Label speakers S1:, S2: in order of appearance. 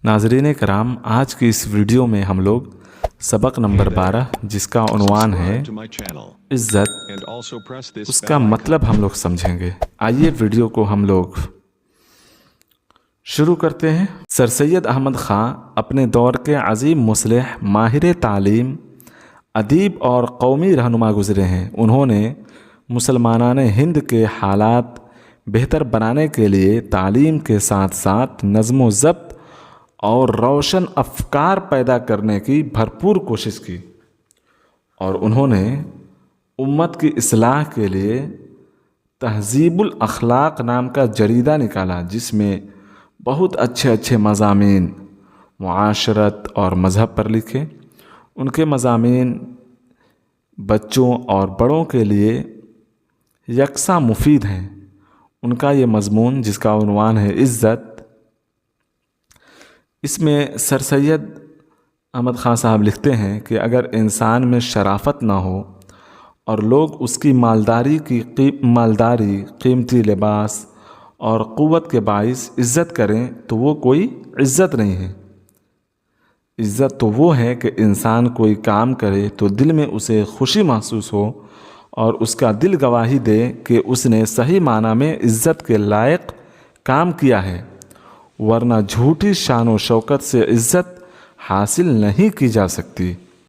S1: नाज़रीन कराम, आज की इस वीडियो में हम लोग सबक नंबर 12 जिसका उन्वान है इज़्ज़त, उसका मतलब हम लोग समझेंगे। आइए वीडियो को हम लोग शुरू करते हैं। सर सैयद अहमद ख़ां अपने दौर के अजीम मुस्लिह, माहिर तालीम, अदीब और कौमी रहनुमा गुज़रे हैं। उन्होंने मुसलमानान हिंद के हालात बेहतर बनाने के लिए तालीम के साथ साथ नज़्म व ज़ब्त और रोशन अफकार पैदा करने की भरपूर कोशिश की, और उन्होंने उम्मत की इस्लाह के लिए तहज़ीबुल अखलाक नाम का जरीदा निकाला, जिसमें बहुत अच्छे अच्छे मज़ामीन मुआशरत और मज़हब पर लिखे। उनके मज़ामीन बच्चों और बड़ों के लिए यकसा मुफीद हैं। उनका ये मज़मून जिसका उन्वान है इज़्ज़त, इसमें सर सैयद अहमद ख़ां साहब लिखते हैं कि अगर इंसान में शराफत ना हो और लोग उसकी मालदारी, कीमती लिबास और क़ुव्वत के बाइस इज़्ज़त करें तो वो कोई इज़्ज़त नहीं है। इज़्ज़त तो वो है कि इंसान कोई काम करे तो दिल में उसे खुशी महसूस हो और उसका दिल गवाही दे कि उसने सही माना में इज़्ज़त के लायक काम किया है, वरना झूठी शान व शौकत से इज़्ज़त हासिल नहीं की जा सकती।